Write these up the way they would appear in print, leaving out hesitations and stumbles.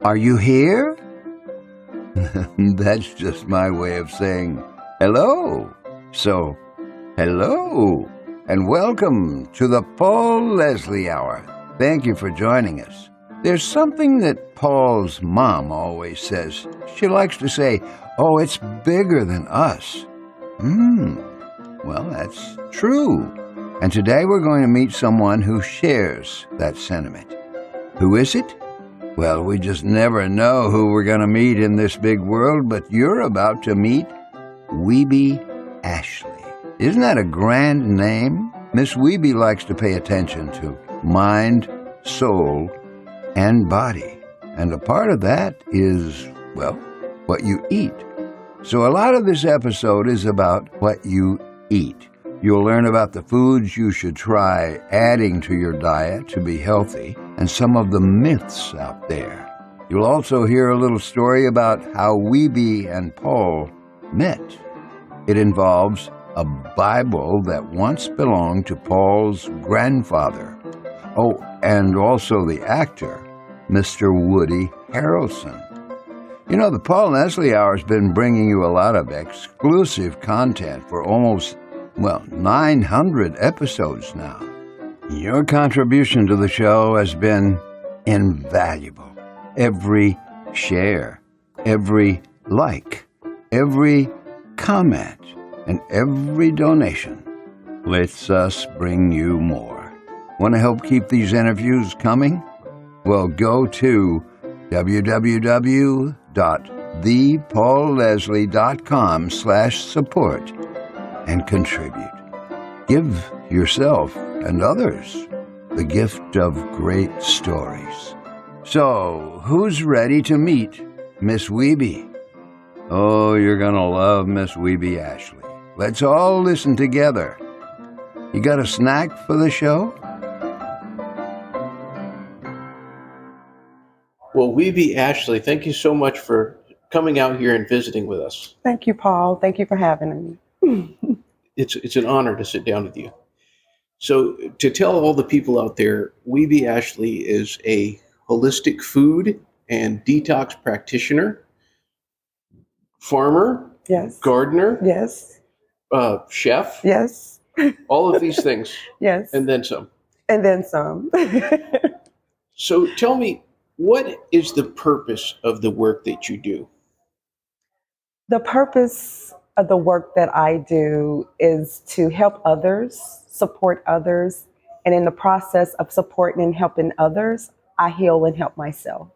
Are you here? That's just my way of saying hello. So, hello, and welcome to the Paul Leslie Hour. Thank you for joining us. There's something that Paul's mom always says. She likes to say, "Oh, it's bigger than us." Well, that's true. And today we're going to meet someone who shares that sentiment. Who is it? Well, we just never know who we're going to meet in this big world, but you're about to meet WiBi Ashley. Isn't that a grand name? Miss WiBi likes to pay attention to mind, soul, and body. And a part of that is, well, what you eat. So a lot of this episode is about what you eat. You'll learn about the foods you should try adding to your diet to be healthy and some of the myths out there. You'll also hear a little story about how WiBi and Paul met. It involves a Bible that once belonged to Paul's grandfather. Oh, and also the actor, Mr. Woody Harrelson. You know, the Paul Leslie Hour has been bringing you a lot of exclusive content for almost 900 episodes now. Your contribution to the show has been invaluable. Every share, every like, every comment, and every donation lets us bring you more. Want to help keep these interviews coming? Well, go to www.thepaulleslie.com/support and contribute. Give yourself and others the gift of great stories. So, who's ready to meet Miss WiBi? Oh, you're gonna love Miss WiBi Ashley. Let's all listen together. You got a snack for the show? Well, WiBi Ashley, thank you so much for coming out here and visiting with us. Thank you, Paul. Thank you for having me. It's an honor to sit down with you. So, to tell all the people out there, WiBi Ashley is a holistic food and detox practitioner, farmer, Yes. gardener, Yes. chef, Yes. all of these things, Yes. and then some. And then some. So, tell me, what is the purpose of the work that you do? The purpose of the work that I do is to help others, support others, and in the process of supporting and helping others, I heal and help myself.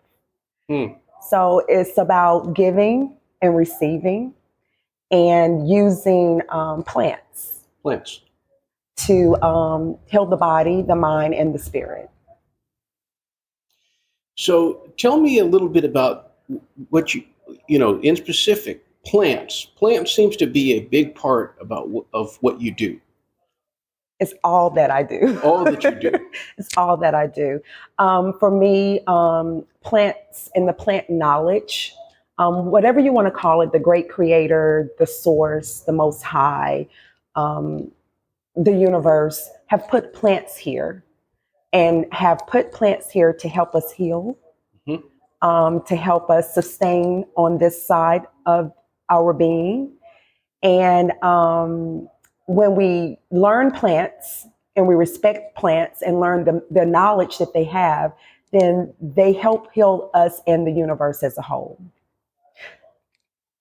Hmm. So it's about giving and receiving and using plants Plants. to heal the body, the mind, and the spirit. So tell me a little bit about what in specific, plants. Plants seems to be a big part of what you do. It's all that I do. All that you do. It's all that I do. For me, plants and the plant knowledge, whatever you want to call it, the great creator, the source, the most high, the universe have put plants here and have put plants here to help us heal, to help us sustain on this side of our being. And when we learn plants and we respect plants and learn the knowledge that they have, then they help heal us and the universe as a whole.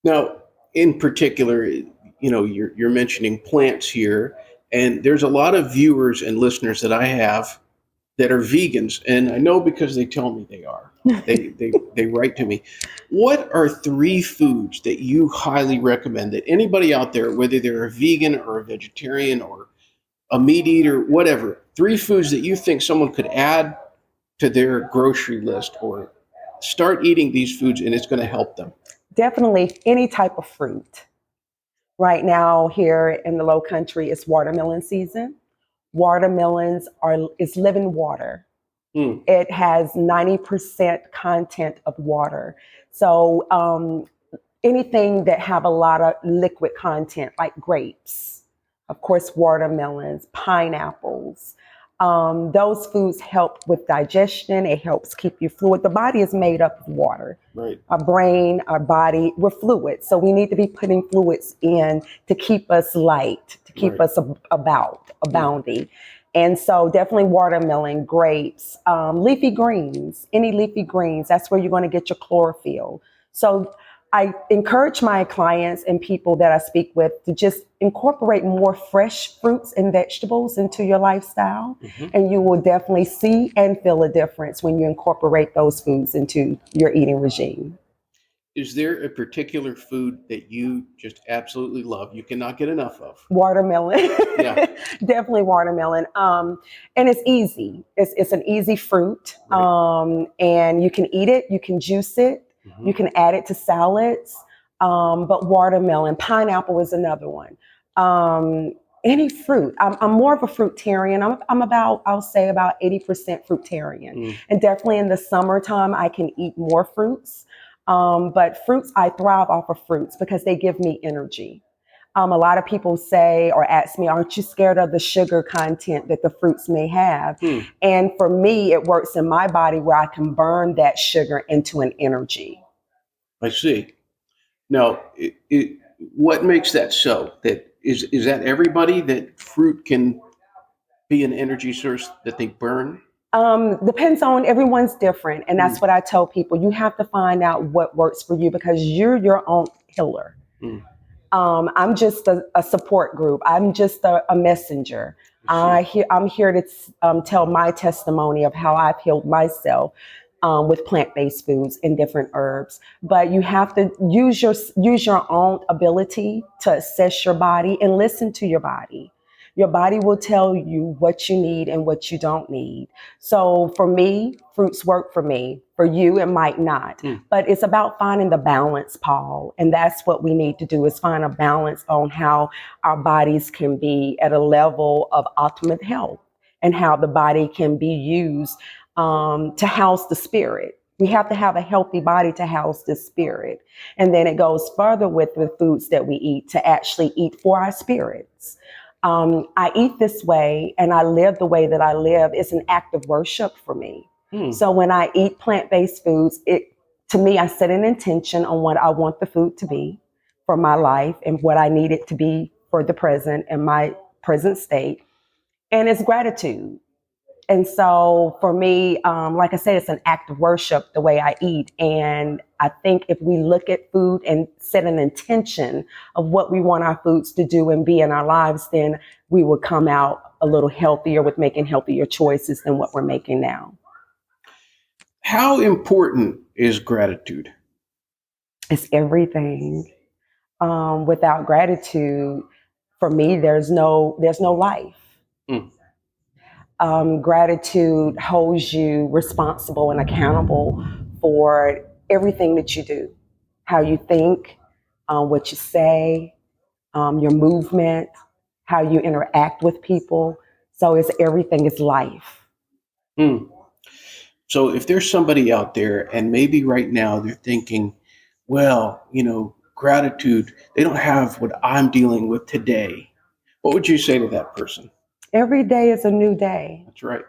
Now, in particular, you're mentioning plants here, and there's a lot of viewers and listeners that I have that are vegans, and I know because they tell me they are. They write to me. What are 3 foods that you highly recommend that anybody out there, whether they're a vegan or a vegetarian or a meat eater, whatever, 3 foods that you think someone could add to their grocery list or start eating these foods and it's going to help them? Definitely any type of fruit. Right now here in the Low Country, it's watermelon season. Watermelons is living water. It has 90% content of water. So anything that have a lot of liquid content, like grapes, of course, watermelons, pineapples, Those foods help with digestion. It helps keep you fluid. The body is made up of water. Right. Our brain, our body, we're fluid. So we need to be putting fluids in to keep us light, to keep Right. us abounding. And so definitely watermelon, grapes, leafy greens, any leafy greens, that's where you're going to get your chlorophyll. So I encourage my clients and people that I speak with to just incorporate more fresh fruits and vegetables into your lifestyle. And you will definitely see and feel a difference when you incorporate those foods into your eating regime. Is there a particular food that you just absolutely love? You cannot get enough of? Watermelon. Yeah. Definitely watermelon. And it's easy. It's an easy fruit. Right. And you can eat it, you can juice it, you can add it to salads. But watermelon, pineapple is another one. Any fruit. I'm more of a fruitarian. I'm about, I'll say about 80% fruitarian. And definitely in the summertime, I can eat more fruits. But fruits, I thrive off of fruits because they give me energy. A lot of people say or ask me, aren't you scared of the sugar content that the fruits may have? And for me, it works in my body where I can burn that sugar into an energy. I see. Now, what makes that so? That is that everybody that fruit can be an energy source that they burn? Depends on everyone's different. And that's what I tell people. You have to find out what works for you because you're your own healer. I'm just a support group. I'm just a messenger. I'm here to tell my testimony of how I've healed myself with plant-based foods and different herbs. But you have to use your own ability to assess your body and listen to your body. Your body will tell you what you need and what you don't need. So for me, fruits work for me. For you, it might not. But it's about finding the balance, Paul. And that's what we need to do is find a balance on how our bodies can be at a level of ultimate health and how the body can be used to house the spirit. We have to have a healthy body to house the spirit. And then it goes further with the foods that we eat to actually eat for our spirits. I eat this way and I live the way that I live. It's an act of worship for me. So when I eat plant-based foods, to me, I set an intention on what I want the food to be for my life and what I need it to be for the present and my present state. And it's gratitude. And so for me, like I said, it's an act of worship the way I eat. And I think if we look at food and set an intention of what we want our foods to do and be in our lives, then we will come out a little healthier with making healthier choices than what we're making now. How important is gratitude? It's everything. Without gratitude, for me, there's no life. Gratitude holds you responsible and accountable for everything that you do, how you think, what you say, your movement, how you interact with people. So it's everything is life. So if there's somebody out there and maybe right now they're thinking, well, gratitude, they don't have what I'm dealing with today. What would you say to that person? Every day is a new day. That's right.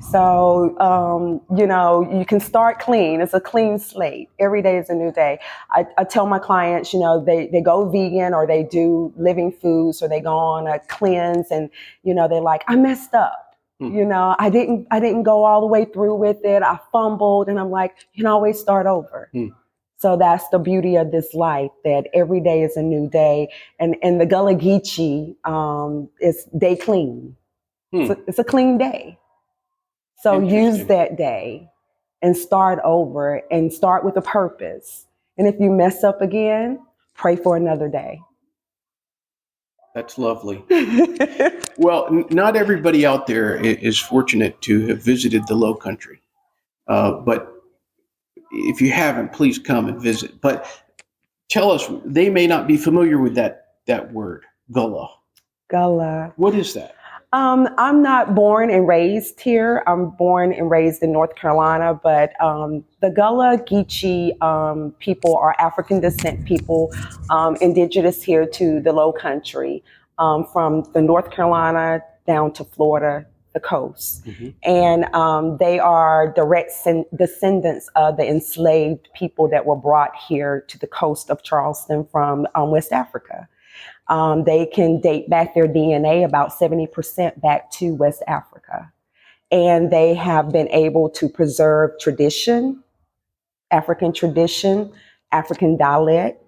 So, you can start clean. It's a clean slate. Every day is a new day. I tell my clients, they go vegan or they do living foods or they go on a cleanse and, they're like, I messed up. I didn't go all the way through with it. I fumbled and I'm like, you can always start over. So that's the beauty of this life, that every day is a new day. And the Gullah Geechee is day clean. It's a clean day. So use that day and start over and start with a purpose. And if you mess up again, pray for another day. That's lovely. Well, not everybody out there is fortunate to have visited the Low Country. But if you haven't, please come and visit. But tell us, they may not be familiar with that word, Gullah. Gullah. What is that? I'm not born and raised here. I'm born and raised in North Carolina, but the Gullah Geechee people are African descent people, indigenous here to the Low Country, from the North Carolina down to Florida, the coast. Mm-hmm. And they are direct descendants of the enslaved people that were brought here to the coast of Charleston from West Africa. They can date back their DNA about 70% back to West Africa. And they have been able to preserve tradition, African dialect,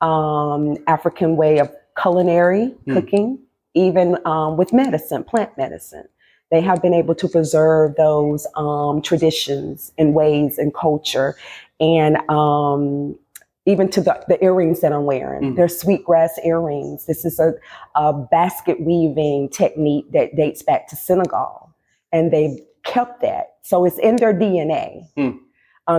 African way of culinary cooking, even with medicine, plant medicine. They have been able to preserve those traditions and ways and culture. And even to the earrings that I'm wearing, they're sweetgrass earrings. This is a basket weaving technique that dates back to Senegal. And they've kept that. So it's in their DNA.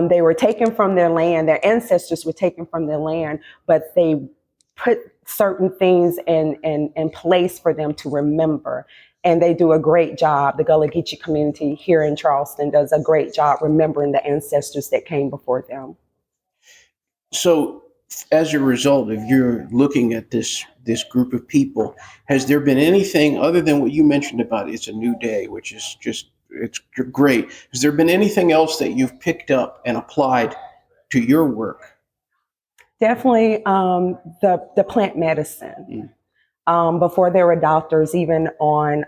They were taken from their land. Their ancestors were taken from their land, but they put certain things in place for them to remember. And they do a great job. The Gullah Geechee community here in Charleston does a great job remembering the ancestors that came before them. So, as a result of your looking at this group of people, has there been anything other than what you mentioned about it's a new day, which is just it's great? Has there been anything else that you've picked up and applied to your work? Definitely the plant medicine. Before there were doctors, even on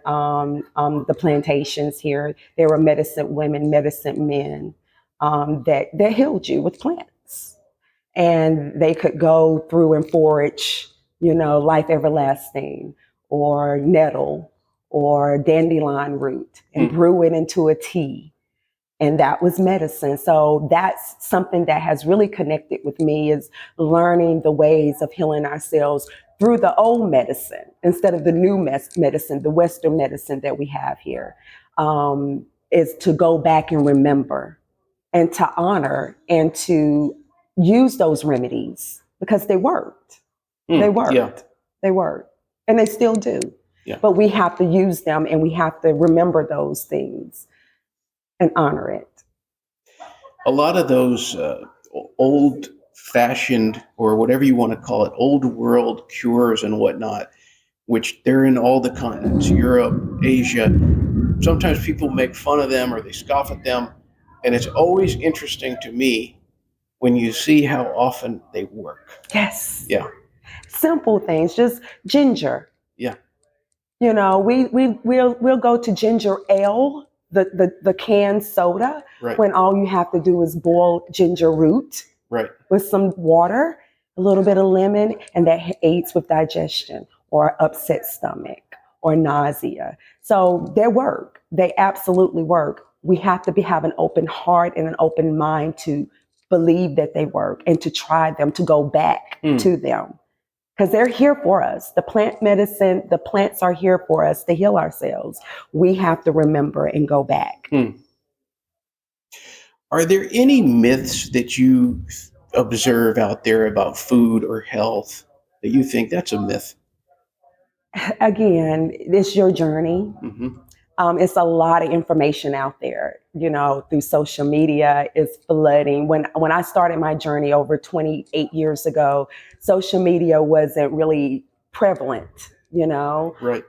the plantations here, there were medicine women, medicine men that healed you with plants. And they could go through and forage, life everlasting or nettle or dandelion root and brew it into a tea. And that was medicine. So that's something that has really connected with me, is learning the ways of healing ourselves through the old medicine instead of the new medicine, the Western medicine that we have here, is to go back and remember and to honor and to use those remedies because they worked. They worked. Yeah. They worked. And they still do. Yeah. But we have to use them and we have to remember those things and honor it. A lot of those old-fashioned, or whatever you want to call it, old-world cures and whatnot, which they're in all the continents, Europe, Asia. Sometimes people make fun of them or they scoff at them, and it's always interesting to me when you see how often they work. Yes. Yeah. Simple things, just ginger. Yeah. We'll go to ginger ale, the canned soda, Right. when all you have to do is boil ginger root Right. with some water, a little bit of lemon, and that aids with digestion or upset stomach or nausea. So they work. They absolutely work. We have to have an open heart and an open mind to believe that they work and to try them, to go back to them. Because they're here for us. The plant medicine, the plants are here for us to heal ourselves. We have to remember and go back. Are there any myths that you observe out there about food or health that you think that's a myth? Again, it's your journey. It's a lot of information out there, through social media. It's flooding. When I started my journey over 28 years ago, social media wasn't really prevalent, Right.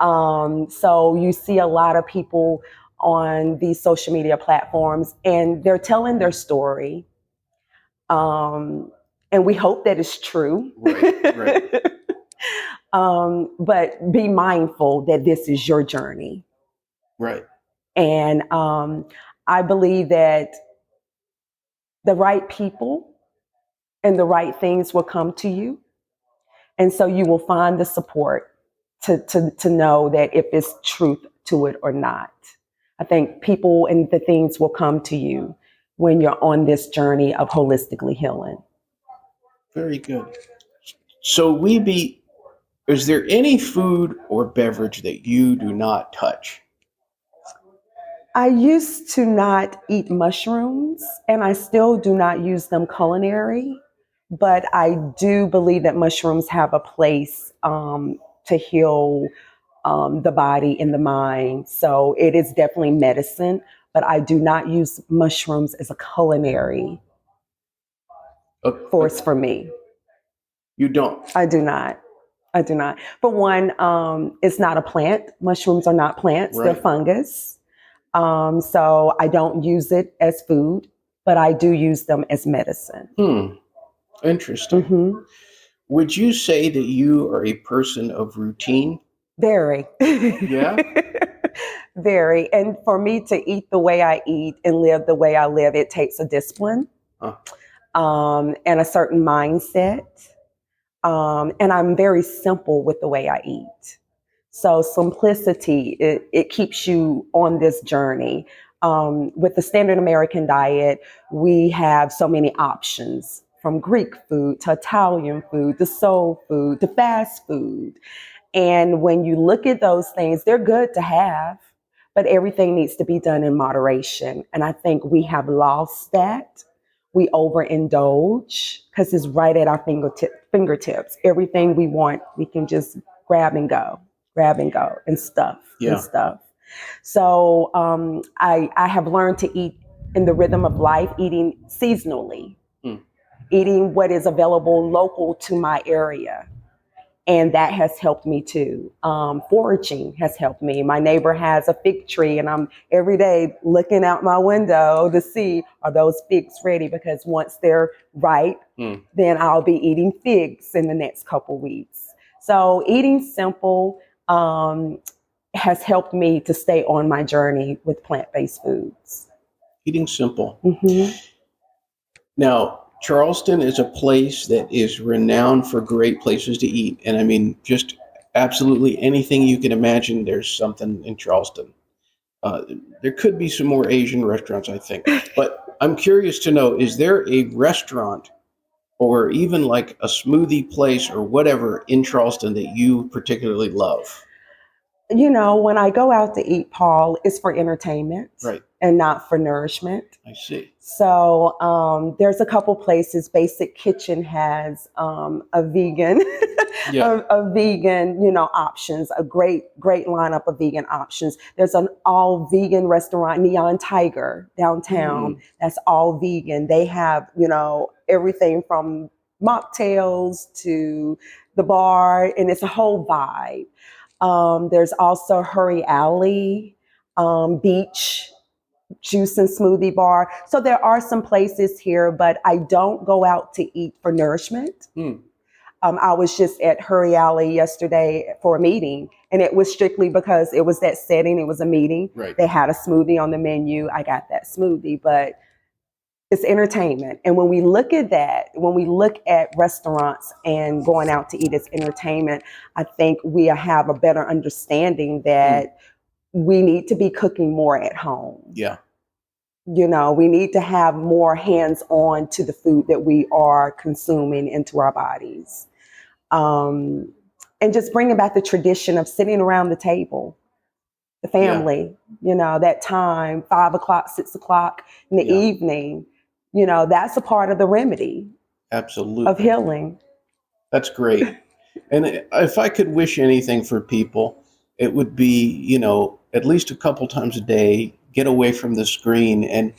So you see a lot of people on these social media platforms and they're telling their story. And we hope that it's true. Right. But be mindful that this is your journey. Right. And I believe that the right people and the right things will come to you. And so you will find the support to know that if it's truth to it or not. I think people and the things will come to you when you're on this journey of holistically healing. Very good. So is there any food or beverage that you do not touch? I used to not eat mushrooms, and I still do not use them culinary, but I do believe that mushrooms have a place to heal the body and the mind. So it is definitely medicine, but I do not use mushrooms as a culinary force for me. You don't? I do not. I do not. For one, it's not a plant. Mushrooms are not plants. They're Right. fungus. So I don't use it as food, but I do use them as medicine. Interesting. Hmm. Would you say that you are a person of routine? Very. Yeah? Very. And for me to eat the way I eat and live the way I live, it takes a discipline, Huh. and a certain mindset. And I'm very simple with the way I eat. So simplicity, it keeps you on this journey. With the standard American diet, we have so many options, from Greek food to Italian food to soul food to fast food. And when you look at those things, they're good to have, but everything needs to be done in moderation. And I think we have lost that. We overindulge because it's right at our fingertips. Everything we want, we can just grab and go, and stuff, Yeah. and stuff. So I have learned to eat in the rhythm of life, eating seasonally, Hmm. eating what is available local to my area. And that has helped me too. Foraging has helped me. My neighbor has a fig tree, and I'm every day looking out my window to see, are those figs ready? Because once they're ripe, then I'll be eating figs in the next couple weeks. So eating simple has helped me to stay on my journey with plant-based foods. Eating simple. Hmm. Now, Charleston is a place that is renowned for great places to eat. And I mean, just absolutely anything you can imagine, there's something in Charleston. There could be some more Asian restaurants, I think. But I'm curious to know, is there a restaurant or even like a smoothie place or whatever in Charleston that you particularly love? You know, when I go out to eat, Paul, it's for entertainment, Right. and not for nourishment. I see. So there's a couple places. Basic Kitchen has a vegan, Yeah. a vegan, options. A great lineup of vegan options. There's an all vegan restaurant, Neon Tiger, downtown. That's all vegan. They have everything from mocktails to the bar, and it's a whole vibe. There's also Hurry Alley, Beach Juice and Smoothie Bar. So there are some places here, but I don't go out to eat for nourishment. I was just at Hurry Alley yesterday for a meeting, and it was strictly because it was that setting. It was a meeting. Right. They had a smoothie on the menu. I got that smoothie, but it's entertainment. And when we look at that, when we look at restaurants and going out to eat as entertainment, I think we have a better understanding that we need to be cooking more at home. Yeah. We need to have more hands-on to the food that we are consuming into our bodies. And just bringing back the tradition of sitting around the table, the family, that time, 5 o'clock, 6 o'clock in the evening, that's a part of the remedy Absolutely. of healing. That's great. And if I could wish anything for people, it would be, at least a couple times a day, get away from the screen. And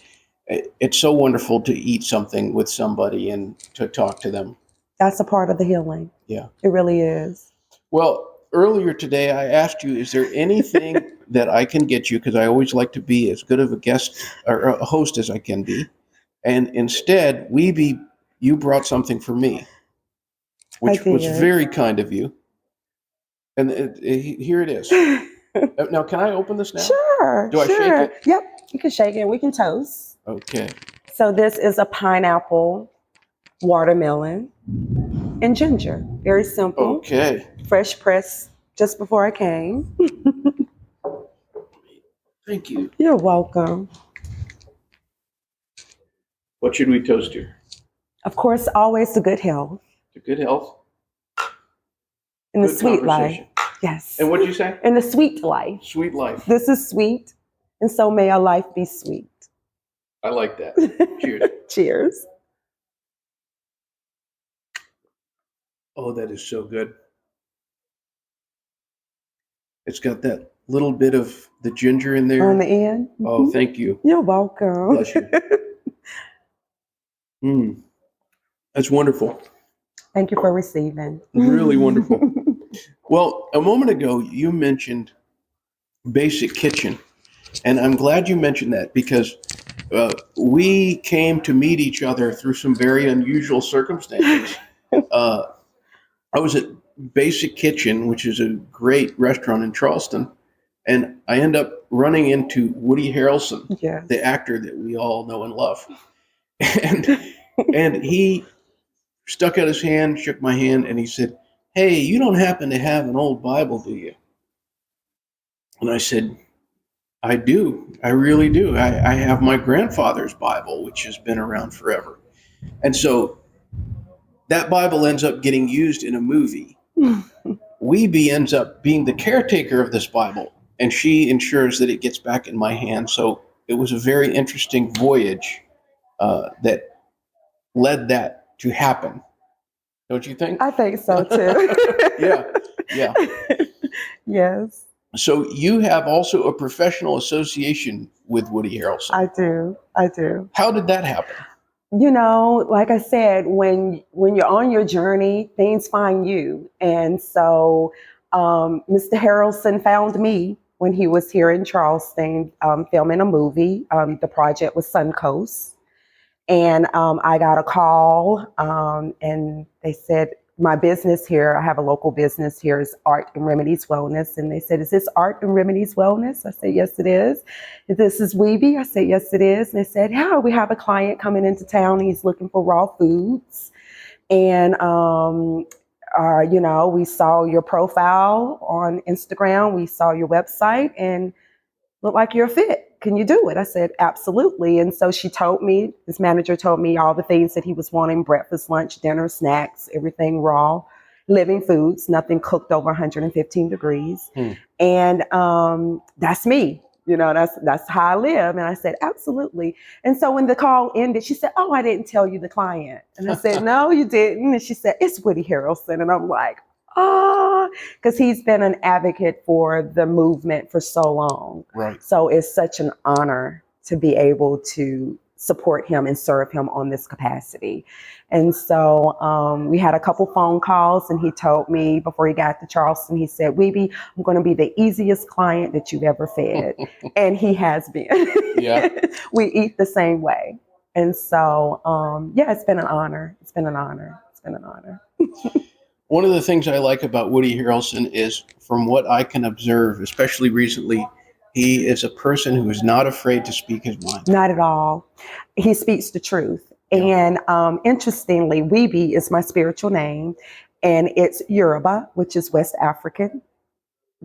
it's so wonderful to eat something with somebody and to talk to them. That's a part of the healing. Yeah. It really is. Well, earlier today, I asked you, is there anything that I can get you? Because I always like to be as good of a guest or a host as I can be. And instead, you brought something for me, which was very kind of you. And here it is. Now, can I open this now? Sure. Do I shake it? Yep. You can shake it. We can toast. Okay. So this is a pineapple, watermelon, and ginger. Very simple. Okay. Fresh pressed just before I came. Thank you. You're welcome. What should we toast here? Of course, always the good health. To good health. And the Good sweet life. conversation. Yes. And what did you say? And the sweet life. Sweet life. This is sweet, and so may our life be sweet. I like that. Cheers. Cheers. Oh, that is so good. It's got that little bit of the ginger in there. On the end. Oh, thank you. You're welcome. Bless you. That's wonderful. Thank you for receiving. Really wonderful. Well, a moment ago, you mentioned Basic Kitchen, and I'm glad you mentioned that because we came to meet each other through some very unusual circumstances. Uh, I was at Basic Kitchen, which is a great restaurant in Charleston, and I end up running into Woody Harrelson, Yes. the actor that we all know and love. And and he stuck out his hand, shook my hand, and he said, "Hey, you don't happen to have an old Bible, do you?" And I said, "I do. I really do. I have my grandfather's Bible, which has been around forever." And so that Bible ends up getting used in a movie. WiBi ends up being the caretaker of this Bible, and she ensures that it gets back in my hand. So it was a very interesting voyage that led that to happen. Don't you think? I think so too. Yeah, yeah. Yes, So you have also a professional association with Woody Harrelson. I do. I do. How did that happen? You know, like I said, when you're on your journey, things find you. And so Mr. Harrelson found me when he was here in Charleston filming a movie. The project was Suncoast. And I got a call and they said, my business here, I have a local business here, is Art and Remedies Wellness. And they said, "Is this Art and Remedies Wellness?" I said, "Yes, it is." "This is WiBi?" I said, "Yes, it is." And they said, "Yeah, we have a client coming into town. He's looking for raw foods. And, you know, we saw your profile on Instagram. We saw your website and look like you're a fit. Can you do it?" I said, "Absolutely." And so she told me, this manager told me all the things that he was wanting: breakfast, lunch, dinner, snacks, everything raw, living foods, nothing cooked over 115 degrees. And that's me. You know, that's how I live. And I said, "Absolutely." And so when the call ended, she said, "Oh, I didn't tell you the client." And I said, "No, you didn't." And she said, "It's Woody Harrelson." And I'm like, "Oh," because he's been an advocate for the movement for so long. Right. So it's such an honor to be able to support him and serve him on this capacity. And so we had a couple phone calls, and he told me before he got to Charleston, he said, "WiBi, I'm going to be the easiest client that you've ever fed." And he has been. Yeah. We eat the same way. And so, yeah, it's been an honor. It's been an honor. It's been an honor. One of the things I like about Woody Harrelson is, from what I can observe, especially recently, he is a person who is not afraid to speak his mind. Not at all. He speaks the truth. Yeah. And interestingly, WiBi is my spiritual name, and it's Yoruba, which is West African.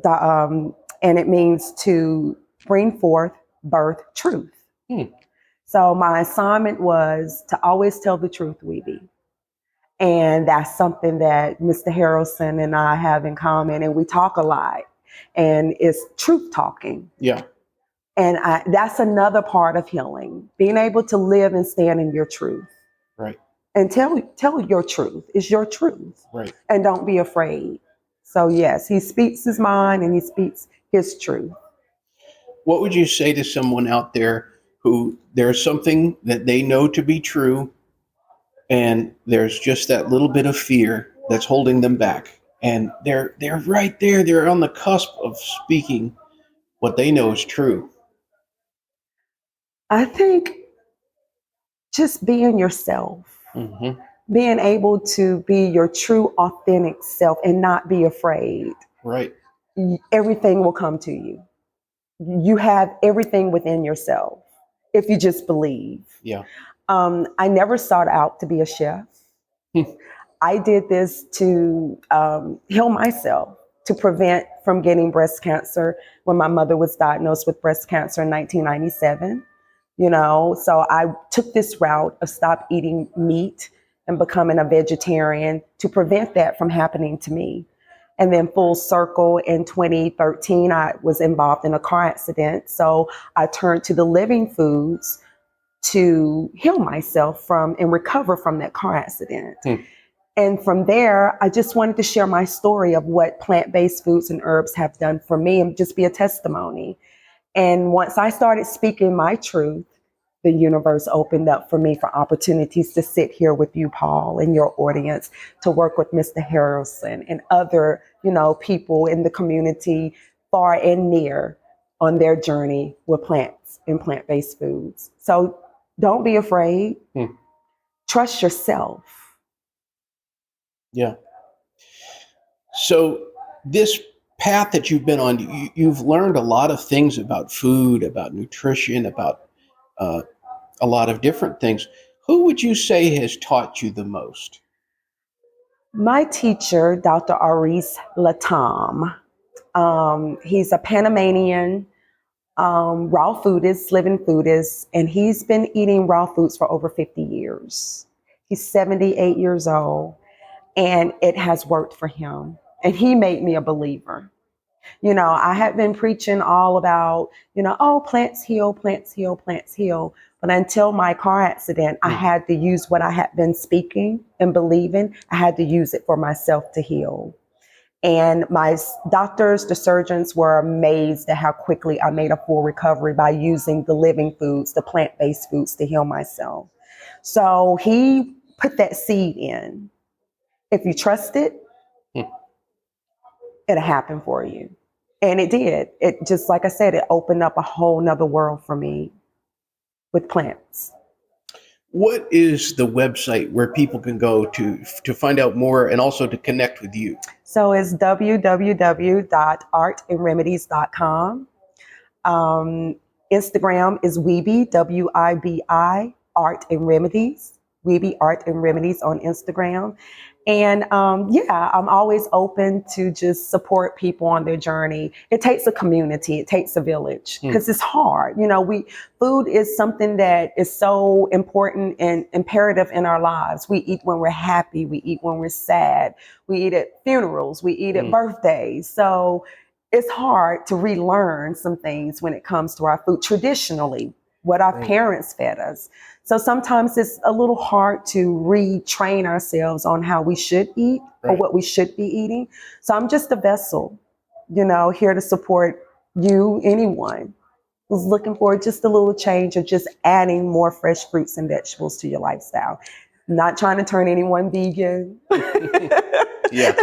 And it means to bring forth, birth, truth. So my assignment was to always tell the truth, WiBi. And that's something that Mr. Harrelson and I have in common, and we talk a lot. And it's truth talking. Yeah. And that's another part of healing, being able to live and stand in your truth. Right. And tell your truth. It's your truth. Right. And don't be afraid. So yes, he speaks his mind and he speaks his truth. What would you say to someone out there who there's something that they know to be true, and there's just that little bit of fear that's holding them back, and they're right there, they're on the cusp of speaking what they know is true? I think just being yourself, being able to be your true, authentic self and not be afraid. Right. Everything will come to you. You have everything within yourself if you just believe. Yeah. I never sought out to be a chef. I did this to heal myself, to prevent from getting breast cancer when my mother was diagnosed with breast cancer in 1997. You know, so I took this route of stop eating meat and becoming a vegetarian to prevent that from happening to me. And then full circle, in 2013, I was involved in a car accident. So I turned to the living foods to heal myself from and recover from that car accident. And from there, I just wanted to share my story of what plant-based foods and herbs have done for me and just be a testimony. And once I started speaking my truth, the universe opened up for me for opportunities to sit here with you, Paul, and your audience, to work with Mr. Harrelson and other, people in the community, far and near, on their journey with plants and plant-based foods. So don't be afraid. Trust yourself. Yeah. So this path that you've been on, you've learned a lot of things about food, about nutrition, about a lot of different things. Who would you say has taught you the most? My teacher, Dr. Aris Latam, he's a Panamanian raw foodist, living foodist, and he's been eating raw foods for over 50 years. He's 78 years old, and it has worked for him. And he made me a believer. I had been preaching all about, oh, plants heal, plants heal, plants heal. But until my car accident, I had to use what I had been speaking and believing. I had to use it for myself to heal. And my doctors, the surgeons were amazed at how quickly I made a full recovery by using the living foods, the plant-based foods, to heal myself. So he put that seed in. If you trust it, it'll happen for you. And it did. It just, like I said, it opened up a whole nother world for me with plants. What is the website where people can go to find out more and also to connect with you? So it's www.artandremedies.com. Instagram is WiBi, WiBi, Art and Remedies. WiBi Art and Remedies on Instagram. And I'm always open to just support people on their journey. It takes a community, it takes a village, because it's hard. Food is something that is so important and imperative in our lives. We eat when we're happy, we eat when we're sad, we eat at funerals, we eat at birthdays. So it's hard to relearn some things when it comes to our food traditionally, what our parents fed us. So sometimes it's a little hard to retrain ourselves on how we should eat or what we should be eating. So I'm just a vessel, here to support you, anyone who's looking for just a little change of just adding more fresh fruits and vegetables to your lifestyle. Not trying to turn anyone vegan. Yeah.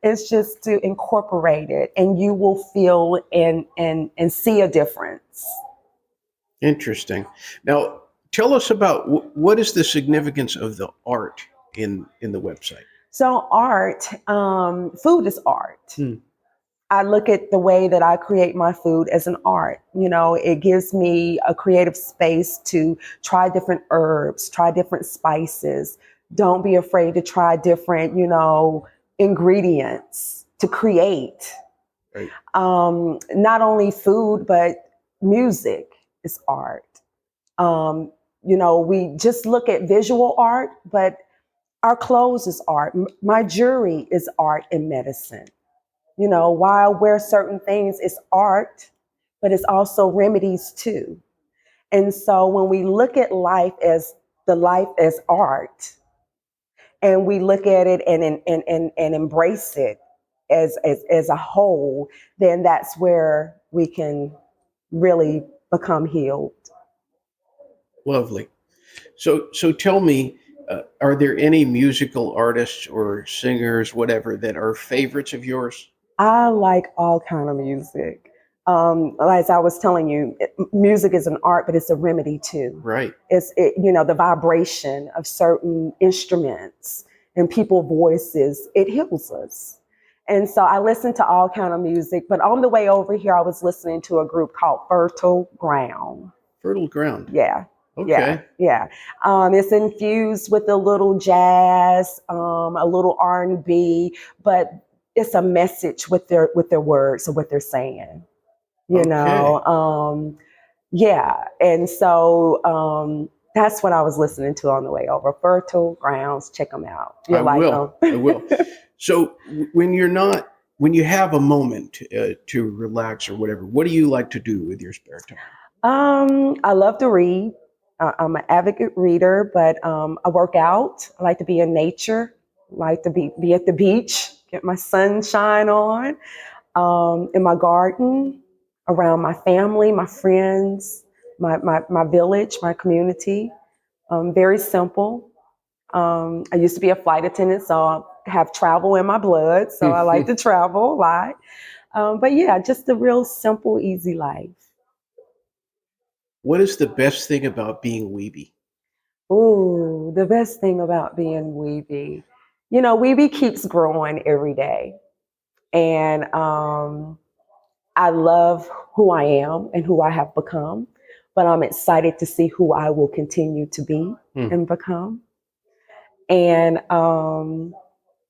It's just to incorporate it, and you will feel and see a difference. Interesting. Now, tell us about what is the significance of the art in the website? So art, food is art. I look at the way that I create my food as an art. It gives me a creative space to try different herbs, try different spices. Don't be afraid to try different, ingredients to create. Right. Not only food, but music is art. We just look at visual art, but our clothes is art. My jewelry is art and medicine. Why I wear certain things is art, but it's also remedies too. And so when we look at life as art, and we look at it and embrace it as a whole, then that's where we can really become healed. Lovely. So tell me, are there any musical artists or singers, whatever, that are favorites of yours? I like all kind of music. As I was telling you, music is an art, but it's a remedy too. Right. The vibration of certain instruments and people's voices, it heals us. And so I listen to all kind of music, but on the way over here, I was listening to a group called Fertile Ground. Fertile Ground. Yeah. Okay. Yeah. It's infused with a little jazz, a little R&B, but it's a message with their words or what they're saying. And so that's what I was listening to on the way over. Fertile Grounds, check them out. I will. So when you have a moment to relax or whatever, what do you like to do with your spare time? I love to read. I'm an avid reader, but I work out. I like to be in nature. I like to be at the beach, get my sunshine on, in my garden, around my family, my friends, my village, my community. Very simple. I used to be a flight attendant, so I have travel in my blood. So I like to travel a lot. But yeah, just a real simple, easy life. What is the best thing about being WiBi? Ooh, the best thing about being WiBi. WiBi keeps growing every day. And I love who I am and who I have become, but I'm excited to see who I will continue to be and become. And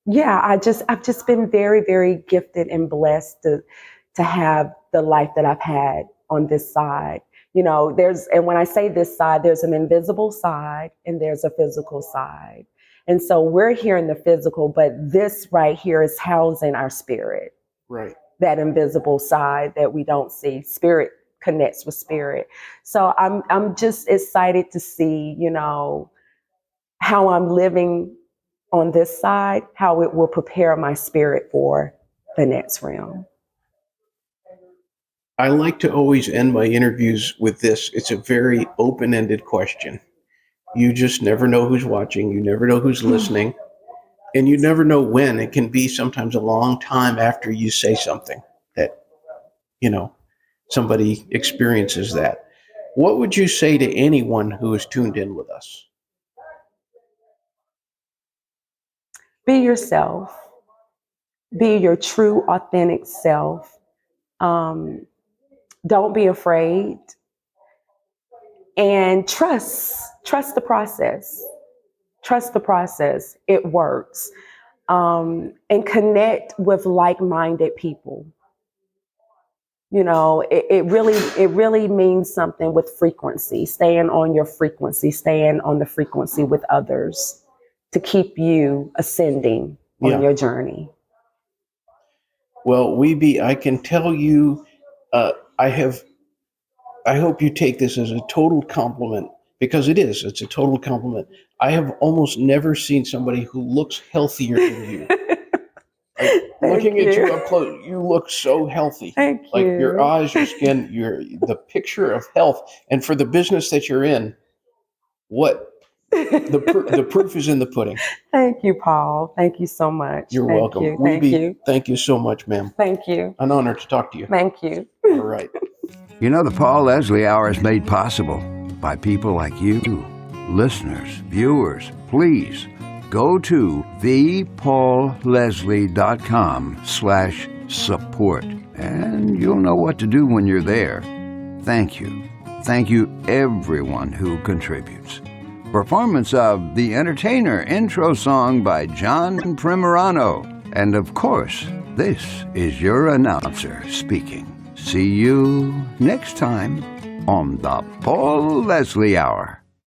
yeah, I've just been very, very gifted and blessed to have the life that I've had on this side. And when I say this side, there's an invisible side and there's a physical side. And so we're here in the physical, but this right here is housing our spirit. Right. That invisible side that we don't see. Spirit connects with spirit. So I'm just excited to see, how I'm living on this side, how it will prepare my spirit for the next realm. I like to always end my interviews with this. It's a very open-ended question. You just never know who's watching. You never know who's listening. And you never know when. It can be sometimes a long time after you say something that, somebody experiences that. What would you say to anyone who is tuned in with us? Be yourself. Be your true, authentic self. Don't be afraid. And trust the process. Trust the process. It works. And connect with like-minded people. It really means something with frequency. Staying on your frequency, staying on the frequency with others to keep you ascending on your journey. Well, WiBi, I can tell you, I hope you take this as a total compliment, because it is. It's a total compliment. I have almost never seen somebody who looks healthier than you. Looking at you up close, you look so healthy. Thank you. Like your eyes, your skin, the picture of health. And for the business that you're in, the proof is in the pudding. Thank you, Paul. Thank you so much. You're welcome. WiBi, thank you so much, ma'am. Thank you. An honor to talk to you. Thank you. All right. The Paul Leslie Hour is made possible by people like you, listeners, viewers. Please go to thepaulleslie.com/support, and you'll know what to do when you're there. Thank you. Thank you, everyone who contributes. Performance of The Entertainer intro song by John Primorano. And of course, this is your announcer speaking. See you next time on the Paul Leslie Hour.